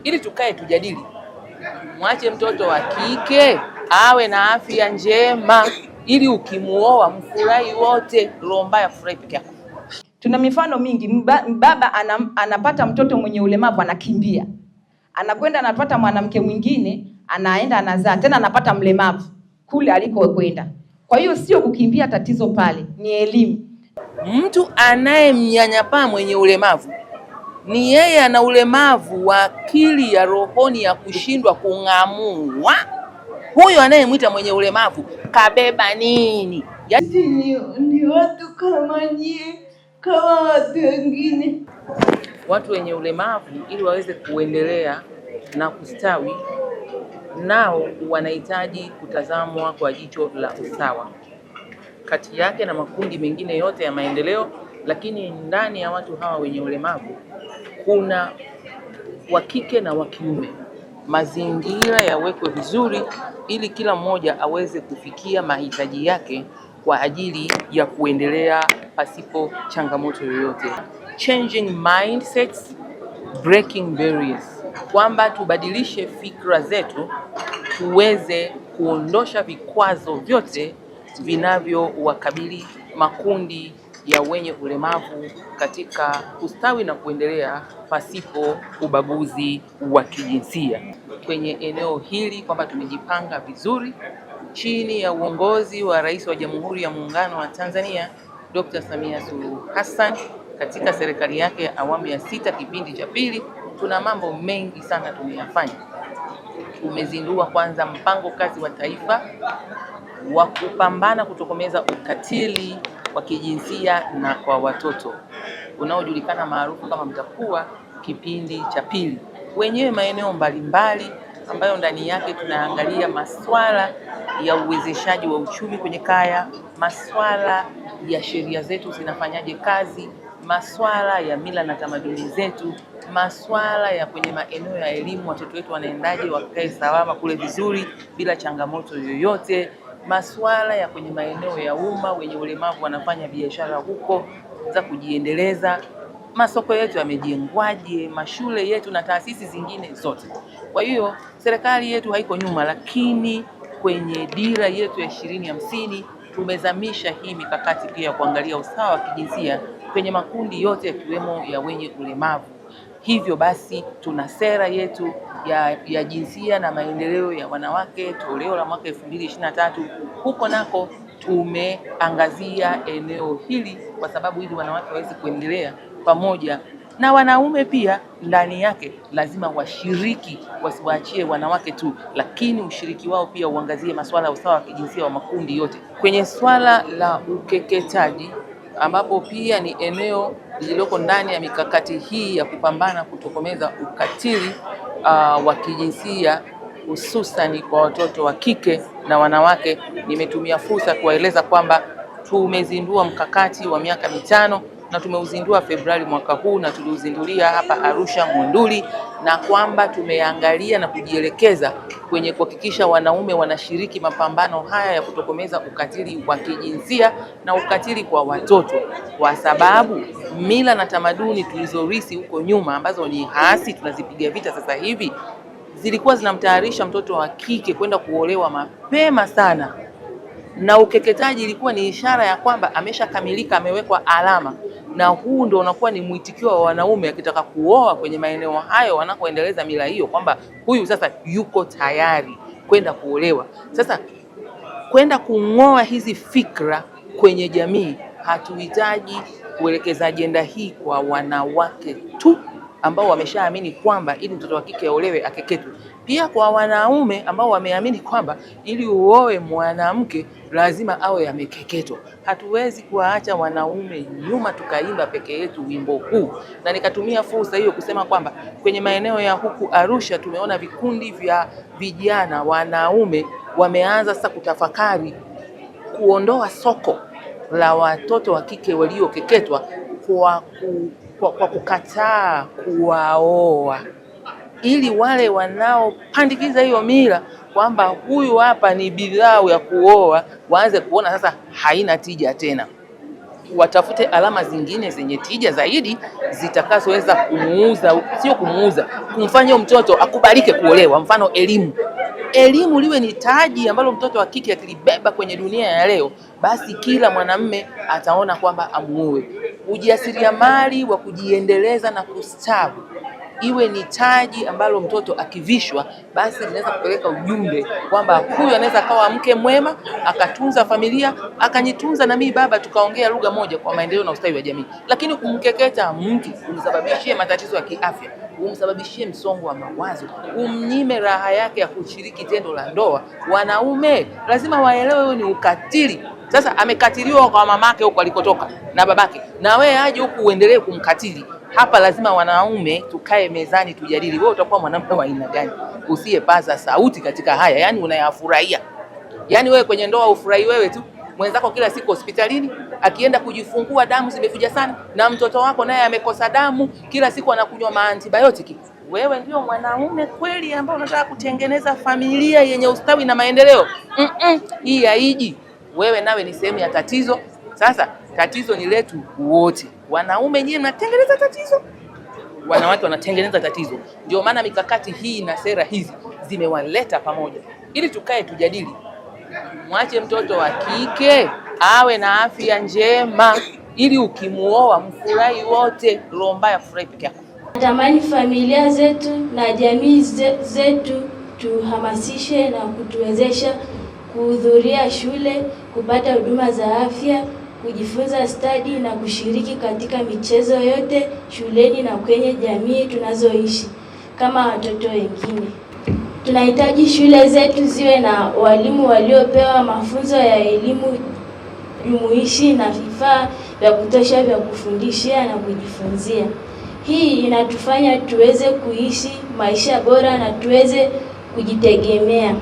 ili tukae tujadili. Mwache mtoto wa kike awe na afya njema, ili ukimuoa mfurahi wote. Roho mbaya furahi peke yako. Tuna mifano mingi. Baba anapata mtoto mwenye ulemavu, anakimbia, anakwenda anapata mwanamke mwingine, anaenda anazaa tena, anapata mlemavu kule alikokwenda. Kwa hiyo sio kukimbia tatizo pale, ni elimu. Mtu anayemnyanyapaa mwenye ulemavu ni yeye ana ulemavu wa akili ya rohoni ya kushindwa kung'amua. Huyo anayemwita mwenye ulemavu kabeba nini? Ni watu kama nyie, kama watu wengine. Watu wenye ulemavu ili waweze kuendelea na kustawi, nao wanahitaji kutazamwa kwa jicho la usawa kati yake na makundi mengine yote ya maendeleo. Lakini ndani ya watu hawa wenye ulemavu kuna wa kike na wa kiume. Mazingira yawekwe vizuri ili kila mmoja aweze kufikia mahitaji yake kwa ajili ya kuendelea pasipo changamoto yoyote. Changing mindsets, breaking barriers, kwamba tubadilishe fikra zetu tuweze kuondosha vikwazo vyote vinavyowakabili makundi ya wenye ulemavu katika kustawi na kuendelea pasipo ubaguzi wa kijinsia. Kwenye eneo hili kwamba tumejipanga vizuri chini ya uongozi wa Rais wa Jamhuri ya Muungano wa Tanzania Dr. Samia Suluhu Hassan katika serikali yake ya awamu ya 6 kipindi cha pili. Tuna mambo mengi sana tumeyafanya. Tumezindua kwanza mpango kazi wa taifa wa kupambana kutokomeza ukatili wa kijinsia na kwa watoto unaojulikana maarufu kama Mtakuwa kipindi cha pili, wenyewe maeneo mbalimbali ambayo ndani yake tunaangalia masuala ya uwezeshaji wa uchumi kwenye kaya, masuala ya sheria zetu zinafanyaje kazi, masuala ya mila na tamaduni zetu, masuala ya kwenye maeneo ya elimu, watoto wetu wanaendaje wakae salama kule vizuri bila changamoto yoyote, masuala ya kwenye maeneo ya umma, wenye ulemavu wanafanya biashara huko za kujiendeleza, masoko yetu yamejengwaje, mashule yetu na taasisi zingine zote. Kwa hiyo serikali yetu haiko nyuma, lakini kwenye dira yetu ya 2050 tumezamisha hii mikakati pia kuangalia usawa wa kijinsia kwenye makundi yote yakiwemo ya wenye ulemavu. Hivyo basi tuna sera yetu ya jinsia na maendeleo ya wanawake toleo la mwaka 2023. Huko nako tumeangazia eneo hili kwa sababu ili wanawake waweze kuendelea pamoja na wanaume pia ndani yake lazima washiriki, wasiwaachie wanawake tu, lakini ushiriki wao pia uangazie masuala ya usawa wa kijinsia wa makundi yote. Kwenye swala la ukeketaji ambapo pia ni eneo lililoko ndani ya mikakati hii ya kupambana kutokomeza ukatili wa kijinsia hususani kwa watoto wa kike na wanawake, nimetumia fursa kuwaeleza kwamba tumezindua mkakati wa miaka 5 na tumeuzindua Februari mwaka huu na tuliuzindulia hapa Arusha Monduli, na kwamba tumeangalia na kujielekeza kwenye kuhakikisha wanaume wanashiriki mapambano haya ya kutokomeza ukatili wa kijinsia na ukatili kwa watoto, kwa sababu mila na tamaduni tulizorisi huko nyuma ambazo ni hasi tunazipiga vita sasa hivi zilikuwa zinamtayarisha mtoto wa kike kwenda kuolewa mapema sana, na ukeketaji ilikuwa ni ishara ya kwamba ameshakamilika, amewekwa alama, na huu ndio unakuwa ni mwitikio wa wanaume akitaka kuoa kwenye maeneo hayo wanakoendeleza mila hiyo, kwamba huyu sasa yuko tayari kwenda kuolewa. Sasa kwenda kung'oa hizi fikra kwenye jamii, hatuhitaji kuelekeza ajenda hii kwa wanawake tu ambao wameshaamini kwamba ili mtoto wa kike aolewe akeketwe, pia kwa wanaume ambao wameamini kwamba ili uoe mwanamke lazima awe amekeketwa. Hatuwezi kuwaacha wanaume nyuma tukaimba peke yetu wimbo huu, na nikatumia fursa hiyo kusema kwamba kwenye maeneo ya huku Arusha tumeona vikundi vya vijana wanaume wameanza sasa kutafakari kuondoa soko la watoto wa kike waliokeketwa kwa kukataa kuwaoa, ili wale wanaopandikiza hiyo mila kwamba huyu hapa ni bidhaa ya kuoa waanze kuona sasa haina tija tena. watafute alama zingine zenye tija zaidi zitakazoweza kumfanya mtoto akubalike kuolewa. Mfano elimu liwe ni taji ambalo mtoto wa kike akilibeba kwenye dunia ya leo, basi kila mwanamume ataona kwamba amuoe. Ujasiriamali wa kujiendeleza na kustawi iwe ni taji ambalo mtoto akivishwa, basi linaweza kupeleka ujumbe kwamba huyu anaweza akawa mke mwema, akatunza familia, akanitunza na mimi baba, tukaongea lugha moja kwa maendeleo na ustawi wa jamii. Lakini kumkeketa mtu umsababishie matatizo ya kiafya, umsababishie msongo wa mawazo, umnyime raha yake ya kushiriki tendo la ndoa, wanaume lazima waelewe ni ukatili. Sasa amekatiliwa kwa mamake huko alikotoka na babake, na wewe aje huku uendelee kumkatili. Hapa lazima wanaume tukae mezani tujadili, wewe utakuwa mwanamke wa aina gani usiyepaza sauti katika haya, yani unayafurahia. Yani wewe kwenye ndoa ufurahi wewe tu, mwenzako kila siku hospitalini akienda kujifungua damu zimevuja sana, na mtoto wako naye amekosa damu, kila siku anakunywa antibiotic. Wewe ndio mwanaume kweli ambao unataka kutengeneza familia yenye ustawi na maendeleo? Hii haiji. Wewe nawe ni sehemu ya tatizo. Sasa tatizo ni letu wote. Wanaume nyinyi mnatengeneza tatizo, wanawake wanatengeneza tatizo. Ndio maana mikakati hii na sera hizi zimewaleta pamoja ili tukae tujadili. Mwache mtoto wa kike awe na afya njema ili ukimuoa mfurahi wote, roho mbaya furahi peke yako. Natamani familia zetu na jamii zetu tuhamasishe na kutuwezesha kuhudhuria shule, kupata huduma za afya, kujifunza stadi na kushiriki katika michezo yote shuleni na kwenye jamii tunazoishi kama watoto wengine. Tunahitaji shule zetu ziwe na walimu waliopewa mafunzo ya elimu jumuishi na vifaa vya kutosha vya kufundishia na kujifunzia. Hii inatufanya tuweze kuishi maisha bora na tuweze kujitegemea.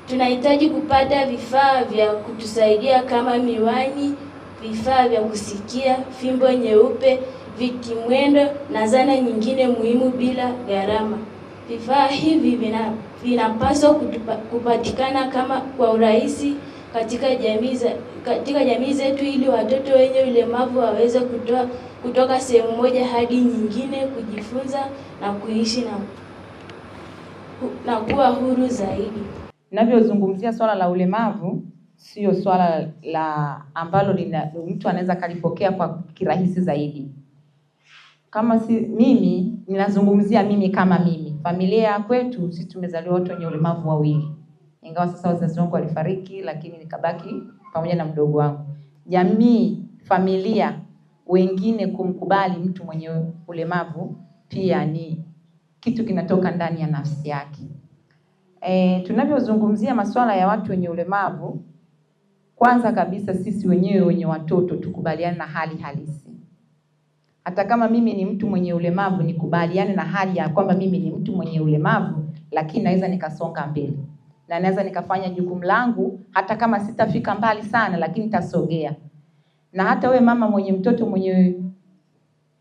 Tunahitaji kupata vifaa vya kutusaidia kama miwani, vifaa vya kusikia, fimbo nyeupe, viti mwendo na zana nyingine muhimu bila gharama. Vifaa hivi vinapaswa kupatikana kama kwa urahisi katika jamii zetu ili watoto wenye ulemavu waweze kutoka sehemu moja hadi nyingine, kujifunza na kuishi na kuwa huru zaidi. Ninavyozungumzia swala la ulemavu sio swala la ambalo mtu anaweza kalipokea kwa kirahisi zaidi. Kama mimi ninazungumzia mimi kama mimi. Familia kwetu sisi tumezaliwa watu wenye ulemavu wawili. Ingawa sasa wazazi wangu walifariki, lakini nikabaki pamoja na mdogo wangu. Jamii, familia wengine kumkubali mtu mwenye ulemavu pia ni kitu kinatoka ndani ya nafsi yake. Tunavyozungumzia masuala ya watu wenye ulemavu, kwanza kabisa sisi wenyewe wenye watoto tukubaliane na hali halisi. Hata kama mimi ni mtu mwenye ulemavu, nikubaliane na hali ya kwamba mimi ni mtu mwenye ulemavu, lakini naweza nikasonga mbele. Na naweza nikafanya jukumu langu hata kama sitafika mbali sana, lakini nitasogea. Na hata we mama mwenye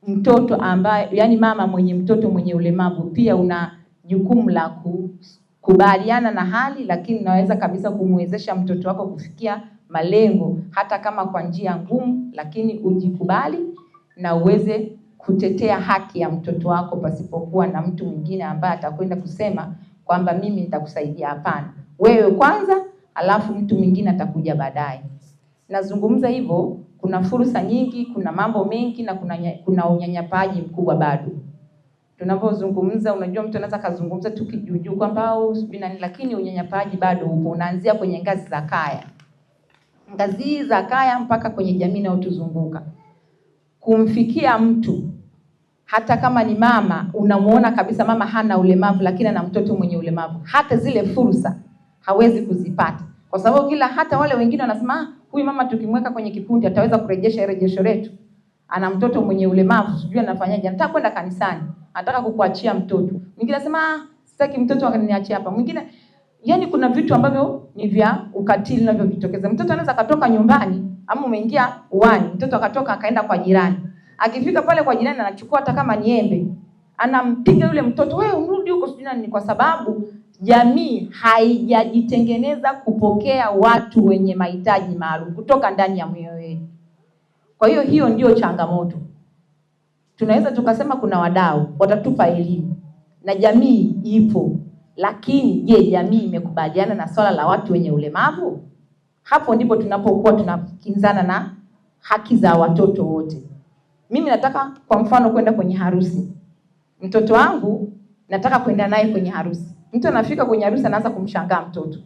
mtoto ambaye, yani mama mwenye mtoto mwenye ulemavu, pia una jukumu la kubaliana na hali, lakini naweza kabisa kumwezesha mtoto wako kufikia malengo hata kama kwa njia ngumu, lakini ujikubali na uweze kutetea haki ya mtoto wako pasipokuwa na mtu mwingine ambaye atakwenda kusema kwamba mimi nitakusaidia. Hapana, wewe kwanza alafu mtu mwingine atakuja baadaye. Nazungumza hivyo, kuna fursa nyingi, kuna mambo mengi na kuna unyanyapaji mkubwa bado. Tunapozungumza, unajua mtu anaweza kazungumza tu kijuju kwamba lakini unyanyapaji bado upo. Unaanzia kwenye ngazi za kaya. Ngazi za kaya mpaka kwenye jamii inayotuzunguka. Kumfikia mtu hata kama ni mama, unamuona kabisa mama hana ulemavu lakini ana mtoto mwenye ulemavu, hata zile fursa hawezi kuzipata. Kwa sababu hata wale wengine wanasema huyu mama tukimweka kwenye kikundi ataweza kurejesha rejesho letu. Ana mtoto mwenye ulemavu, sijui anafanyaje, anataka kwenda kanisani, anataka kukuachia mtoto. Mwingine anasema sitaki mtoto akaniachia hapa. Mwingine, yani kuna vitu ambavyo ni vya ukatili vinavyojitokeza. Mtoto anaweza katoka nyumbani, ama umeingia uani, mtoto akatoka akaenda kwa jirani. Akifika pale kwa jirani anachukua hata kama ni embe, anampiga yule mtoto, wewe urudi huko sijui nini, kwa sababu jamii haijajitengeneza kupokea watu wenye mahitaji maalum kutoka ndani ya moyo wetu. Kwa hiyo hiyo ndio changamoto. Tunaweza tukasema kuna wadau watatupa elimu na jamii ipo, lakini je, jamii imekubaliana na swala la watu wenye ulemavu? Hapo ndipo tunapokuwa tunakinzana na haki za watoto wote. Mimi nataka kwa mfano kwenda kwenye harusi. Mtoto wangu nataka kwenda naye kwenye harusi. Mtu anafika kwenye harusi anaanza kumshangaa mtoto.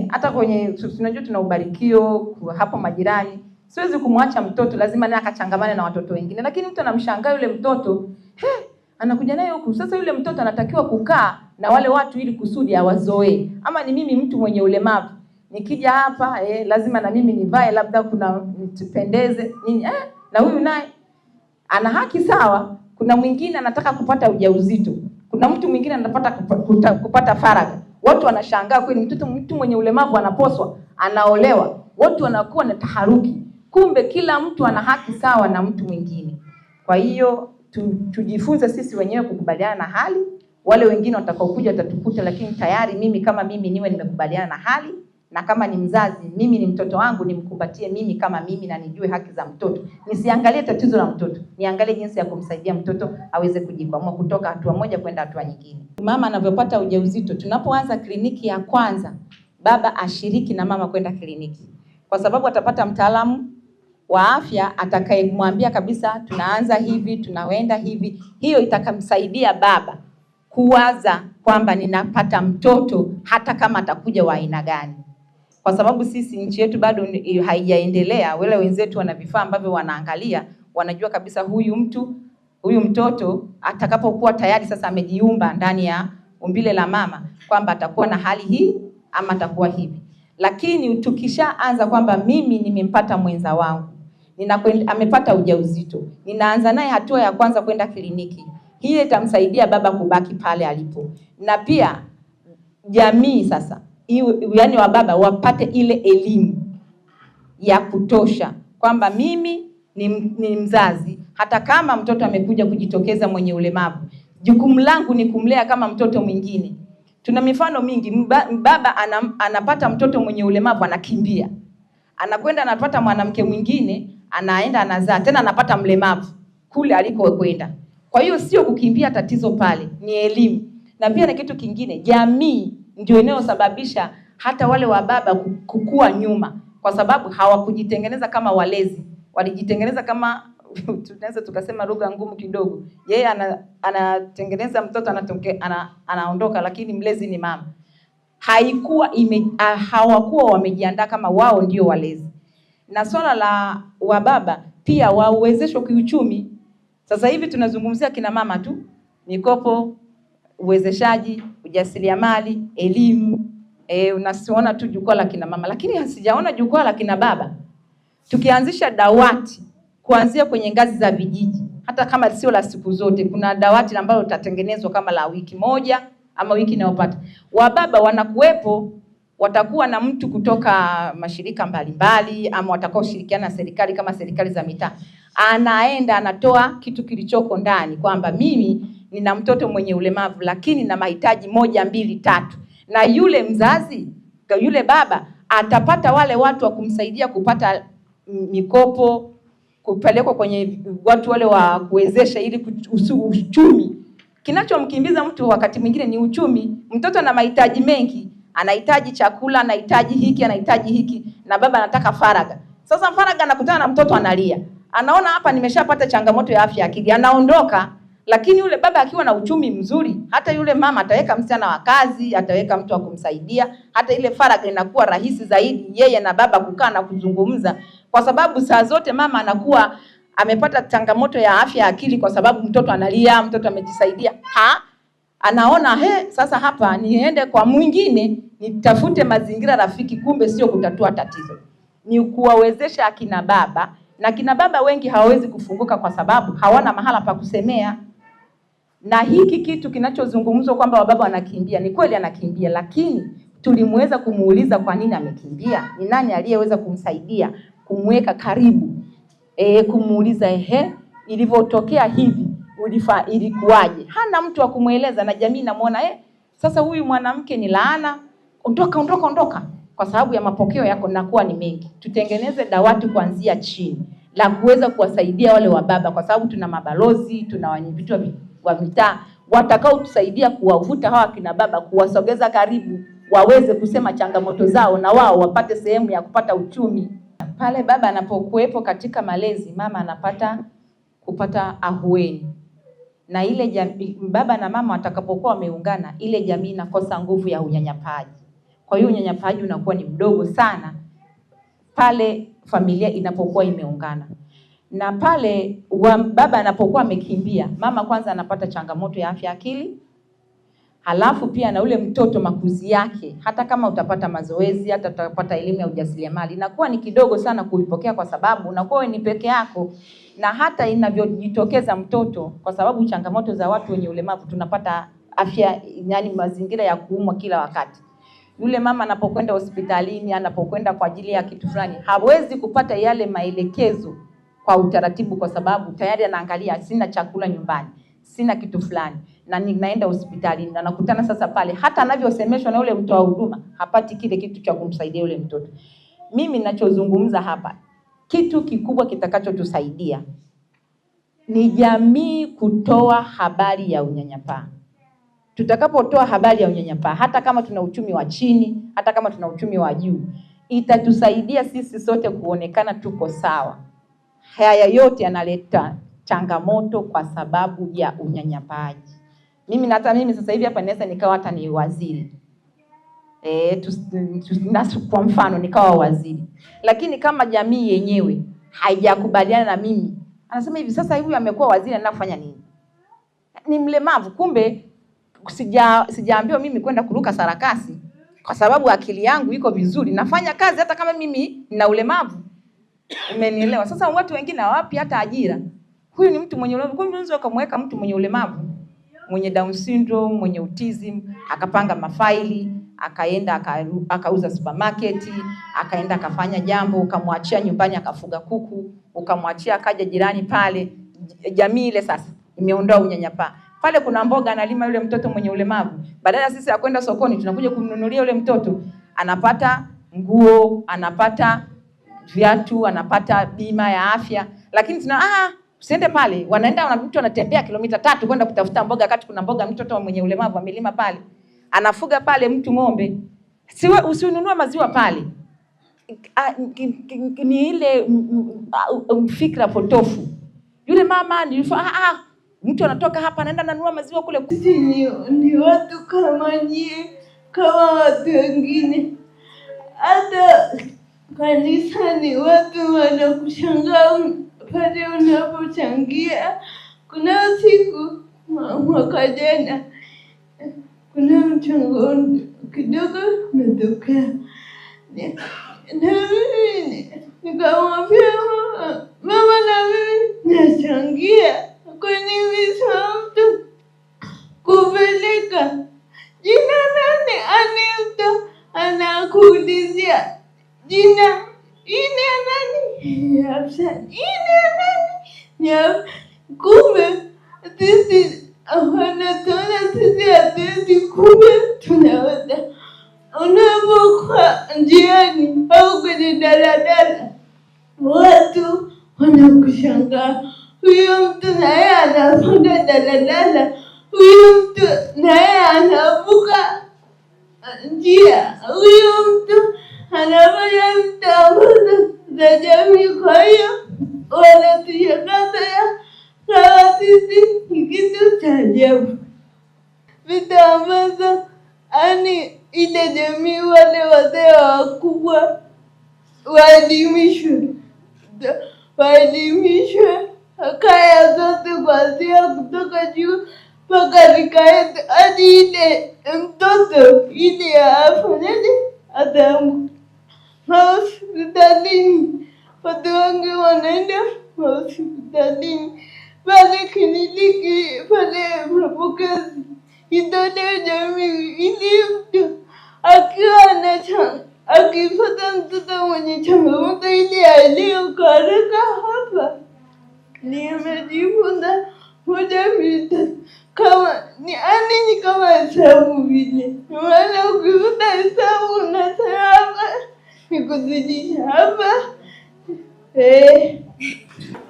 Hata kwenye tunajua tuna ubarikio hapo majirani. Siwezi kumwacha mtoto, lazima naye akachangamane na watoto wengine. Lakini mtu anamshangaa yule mtoto, anakuja naye huku. Sasa yule mtoto anatakiwa kukaa na wale watu ili kusudi awazoee. Ama ni mimi mtu mwenye ulemavu, nikija hapa lazima na mimi nivae, labda kuna nitupendeze nini, na huyu naye ana haki sawa. Kuna mwingine anataka kupata ujauzito, kuna mtu mwingine anapata kupata faragha. Watu wanashangaa kweli mtu mwenye ulemavu anaposwa, anaolewa, watu wanakuwa na taharuki. Kumbe kila mtu ana haki sawa na mtu mwingine. Kwa hiyo tujifunze sisi wenyewe kukubaliana na hali. Wale wengine watakaokuja watatukuta, lakini tayari mimi kama mimi niwe nimekubaliana na hali, na kama ni mzazi, mimi ni mtoto wangu nimkumbatie mimi kama mimi na nijue haki za mtoto. Nisiangalie tatizo la mtoto, niangalie jinsi ya kumsaidia mtoto aweze kujikwamua kutoka hatua moja kwenda hatua nyingine. Mama anavyopata ujauzito, tunapoanza kliniki ya kwanza, baba ashiriki na mama kwenda kliniki. Kwa sababu atapata mtaalamu wa afya atakayemwambia kabisa tunaanza hivi, tunaenda hivi. Hiyo itakamsaidia baba kuwaza kwamba ninapata mtoto hata kama atakuja wa aina gani. Kwa sababu sisi nchi yetu bado haijaendelea, wale wenzetu wana vifaa ambavyo wanaangalia, wanajua kabisa huyu mtoto atakapokuwa tayari sasa amejiumba ndani ya umbile la mama kwamba atakuwa na hali hii ama atakuwa hivi. Lakini tukishaanza kwamba mimi nimempata mwenza wangu, amepata ujauzito, ninaanza naye hatua ya kwanza kwenda kliniki. Hii itamsaidia baba kubaki pale alipo. Na pia jamii sasa, yaani wa baba wapate ile elimu ya kutosha kwamba mimi ni mzazi, hata kama mtoto amekuja kujitokeza mwenye ulemavu, jukumu langu ni kumlea kama mtoto mwingine. Tuna mifano mingi, baba anapata mtoto mwenye ulemavu anakimbia. Anakwenda anapata mwanamke mwingine, anaenda anazaa, tena anapata mlemavu kule alikokwenda. Kwa hiyo sio kukimbia tatizo pale, ni elimu. Na pia na kitu kingine, jamii ndio inayosababisha hata wale wa baba kukua nyuma, kwa sababu hawakujitengeneza kama walezi. Walijitengeneza kama tunaweza tukasema lugha ngumu kidogo. Yeye anatengeneza mtoto anaondoka, lakini mlezi ni mama. Hawakuwa wamejiandaa kama wao ndio walezi. Na swala la wababa pia wawezeshwe kiuchumi. Sasa hivi tunazungumzia kina mama tu, mikopo, uwezeshaji, ujasiriamali, elimu. Unasiona tu jukwaa la kina mama, lakini hasijaona jukwaa la kina baba. Tukianzisha dawati kuanzia kwenye ngazi za vijiji, hata kama sio la siku zote, kuna dawati ambalo litatengenezwa kama la wiki moja ama wiki inayopata. Wababa wanakuwepo, watakuwa na mtu kutoka mashirika mbalimbali ama watakaoshirikiana na serikali kama serikali za mitaa. Anaenda anatoa kitu kilichoko ndani kwamba mimi nina mtoto mwenye ulemavu lakini na mahitaji 1, 2, 3. Na yule mzazi, yule baba atapata wale watu wa kumsaidia kupata mikopo, kupelekwa kwenye watu wale wa kuwezesha ili uchumi. Kinachomkimbiza mtu wakati mwingine ni uchumi. Mtoto ana mahitaji mengi, anahitaji chakula, anahitaji hiki, na baba anataka faragha. Sasa faragha, anakutana na mtoto analia. Anaona hapa nimeshapata changamoto ya afya akili, anaondoka. Lakini yule baba akiwa na uchumi mzuri, hata yule mama ataweka msichana wa kazi, ataweka mtu wa kumsaidia, hata ile faragha inakuwa rahisi zaidi yeye na baba kukaa na kuzungumza, kwa sababu saa zote mama anakuwa amepata changamoto ya afya akili kwa sababu mtoto analia, mtoto amejisaidia. Anaona sasa hapa niende kwa mwingine nitafute mazingira rafiki, kumbe sio kutatua tatizo. Ni kuwawezesha akina baba, na kina baba wengi hawawezi kufunguka kwa sababu hawana mahala pa kusemea. Na hiki kitu kinachozungumzwa kwamba wababa wanakimbia, ni kweli anakimbia, lakini tulimweza kumuuliza kwa nini amekimbia? Ni nani aliyeweza kumsaidia, kumweka karibu? Kumuuliza ilivyotokea hivi, ilikuwaje? Hana mtu wa kumueleza, na jamii inamuona sasa huyu mwanamke ni laana, ondoka. kwa sababu ya mapokeo yako nakuwa ni mengi. Tutengeneze dawati kuanzia chini la kuweza kuwasaidia wale wababa, kwa sababu tuna mabalozi, tuna wenyeviti wa mitaa watakao tusaidia kuwavuta hawa kina baba, kuwasogeza karibu, waweze kusema changamoto zao na wao wapate sehemu ya kupata uchumi. Pale baba anapokuwepo katika malezi, mama anapata kupata ahueni, na ile jamii, baba na mama watakapokuwa wameungana, ile jamii inakosa nguvu ya unyanyapaji. Kwa hiyo unyanyapaji unakuwa ni mdogo sana pale familia inapokuwa imeungana. Na pale baba anapokuwa amekimbia, mama kwanza anapata changamoto ya afya akili. Halafu pia na ule mtoto makuzi yake, hata kama utapata mazoezi, hata utapata elimu ya ujasiriamali, inakuwa ni kidogo sana kuipokea, kwa sababu unakuwa wewe ni peke yako. Na hata inavyojitokeza mtoto, kwa sababu changamoto za watu wenye ulemavu, tunapata afya, yani mazingira ya kuumwa kila wakati. Yule mama anapokwenda hospitalini, anapokwenda kwa ajili ya kitu fulani, hawezi kupata yale maelekezo kwa utaratibu, kwa sababu tayari anaangalia, sina chakula nyumbani, sina kitu fulani, na ninaenda hospitalini, na nakutana sasa pale, hata anavyosemeshwa na yule mtoa huduma, hapati kile kitu cha kumsaidia yule mtoto. Mimi ninachozungumza hapa, kitu kikubwa kitakachotusaidia ni jamii kutoa habari ya unyanyapaa. Tutakapotoa habari ya unyanyapaa, hata kama tuna uchumi wa chini, hata kama tuna uchumi wa juu, itatusaidia sisi sote kuonekana tuko sawa. Haya yote yanaleta changamoto kwa sababu ya unyanyapaji. Mimi sasa hivi hapa naweza nikawa hata ni waziri. Kwa mfano nikawa waziri. Lakini kama jamii yenyewe haijakubaliana na mimi, anasema hivi, sasa hivi amekuwa waziri anafanya nini? Ni mlemavu, kumbe sijaambiwa mimi kwenda kuruka sarakasi kwa sababu akili yangu iko vizuri, nafanya kazi hata kama mimi nina ulemavu. Umenielewa? Sasa watu wengine hawapi hata ajira. Huyu ni mtu mwenye ulemavu, unaweza kumweka mtu mwenye ulemavu, mwenye Down syndrome, mwenye autism, akapanga mafaili, akaenda akauza supermarket, akaenda akafanya jambo, ukamwachia nyumbani akafuga kuku, ukamwachia akaja jirani pale, jamii ile sasa imeondoa unyanyapaa. Pale kuna mboga analima yule mtoto mwenye ulemavu, badala sisi ya kwenda sokoni tunakuja kumnunulia yule mtoto, anapata nguo, anapata viatu, anapata bima ya afya. Lakini usiende pale, wanaenda mtu anatembea kilomita 3 kwenda kutafuta mboga, wakati kuna mboga mtoto mwenye ulemavu amelima pale, anafuga pale mtu ng'ombe. Usinunue maziwa pale. Ni ile fikra potofu. Yule mama nilifanya mtu anatoka hapa anaenda ananunua maziwa kule. Ni watu kama nyie, kama watu wengine. Hata kanisani watu wanakushangaa pale unapochangia. Kuna siku mwaka jana, kuna mchango kidogo umetokea. Nikamwambia mama, na mimi nachangia kwenye misa mtu kupeleka jina nani, mtu anakuulizia jina ine nani, nani, kumbe sisi wanatona sisi hatuwezi, kumbe tunaweza. Unapokuwa njiani au kwenye daladala, watu wanakushangaa, huyo mtu naye anavuka daladala, huyo mtu naye anavuka njia, huyo mtu anafanya mtambuzo za jamii. Kwa hiyo wanatushangaza kama sisi ni kitu cha ajabu, vitu ambazo ile jamii, wale wazee wakubwa waelimishwe kaya zote, kuanzia kutoka juu mpaka rika hadi ile mtoto ili afanyaje ataamka. Hospitalini, watu wengi wanaenda hospitalini, pale kliniki, pale mapokezi, itolewe jamii ili mtu akiwa akipata mtoto mwenye changamoto ili aelewe kwa haraka. Hapa nimejifunza moja mbili kama ni kama hesabu vile, maana ukikuta hesabu unasema nikuzidisha hapa.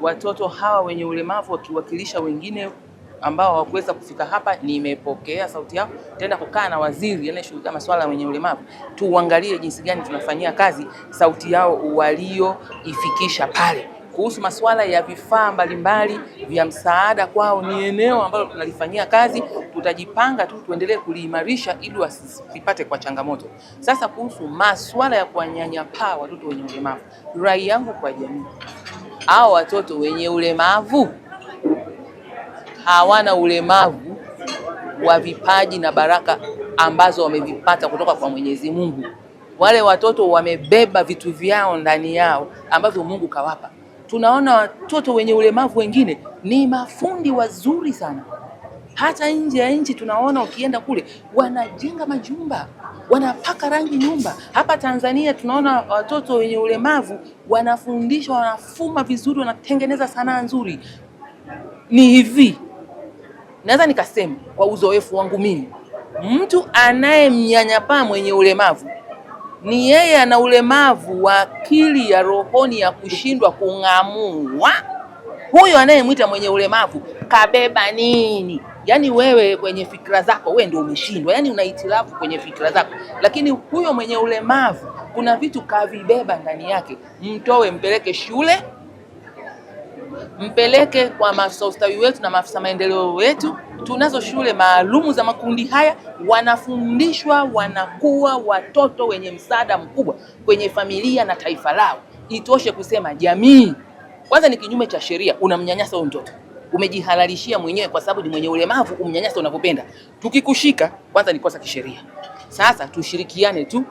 Watoto hawa wenye ulemavu wakiwakilisha wengine ambao hawakuweza kufika hapa, nimepokea sauti yao, tenda kukaa na waziri anayeshughulikia masuala ya wenye ulemavu, tuangalie jinsi gani tunafanyia kazi sauti yao walioifikisha pale. Kuhusu masuala ya vifaa mbalimbali vya msaada kwao, ni eneo ambalo tunalifanyia kazi, tutajipanga tu tuendelee kuliimarisha ili wasipate kwa changamoto. Sasa kuhusu masuala ya kuwanyanyapaa watoto wenye ulemavu, rai yangu kwa jamii, hao watoto wenye ulemavu hawana ulemavu wa vipaji na baraka ambazo wamevipata kutoka kwa Mwenyezi Mungu. Wale watoto wamebeba vitu vyao ndani yao ambavyo Mungu kawapa. Tunaona watoto wenye ulemavu wengine ni mafundi wazuri sana. Hata nje ya nchi tunaona, ukienda kule wanajenga majumba, wanapaka rangi nyumba. Hapa Tanzania tunaona watoto wenye ulemavu wanafundishwa, wanafuma vizuri, wanatengeneza sanaa nzuri. Ni hivi, naweza nikasema kwa uzoefu wangu mimi, mtu anayemnyanyapaa mwenye ulemavu ni yeye ana ulemavu wa akili ya rohoni ya kushindwa kung'amua. Huyo anayemwita mwenye ulemavu kabeba nini? Yaani wewe kwenye fikra zako wewe ndio umeshindwa, yaani una hitilafu kwenye fikra zako. Lakini huyo mwenye ulemavu kuna vitu kavibeba ndani yake. Mtoe, mpeleke shule, mpeleke kwa maafisa ustawi wetu na maafisa maendeleo wetu. Tunazo shule maalumu za makundi haya, wanafundishwa, wanakuwa watoto wenye msaada mkubwa kwenye familia na taifa lao. Itoshe kusema jamii kwanza ni kinyume cha sheria, unamnyanyasa huyo mtoto. Umejihalalishia mwenyewe kwa sababu ni mwenye ulemavu, umnyanyasa unavyopenda. Tukikushika kwanza ni kosa kisheria. Sasa tushirikiane tu.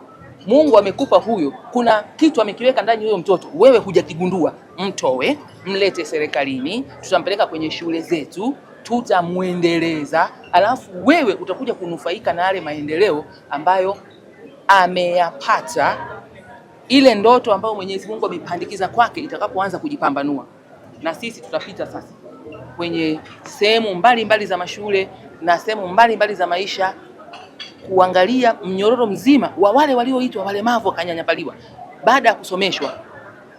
Mungu amekupa huyo, kuna kitu amekiweka ndani huyo mtoto, wewe hujakigundua. Mtoe, mlete serikalini, tutampeleka kwenye shule zetu, tutamuendeleza, alafu wewe utakuja kunufaika na yale maendeleo ambayo ameyapata. Ile ndoto ambayo Mwenyezi Mungu amepandikiza kwake itakapoanza kujipambanua, na sisi tutapita sasa kwenye sehemu mbalimbali za mashule na sehemu mbalimbali za maisha, kuangalia mnyororo mzima wa wale walioitwa walemavu wakanyanyapaliwa. Baada ya kusomeshwa,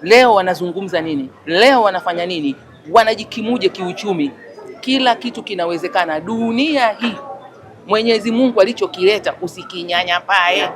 leo wanazungumza nini? Leo wanafanya nini? Wanajikimuje kiuchumi? Kila kitu kinawezekana. Dunia hii Mwenyezi Mungu alichokileta usikinyanyapae.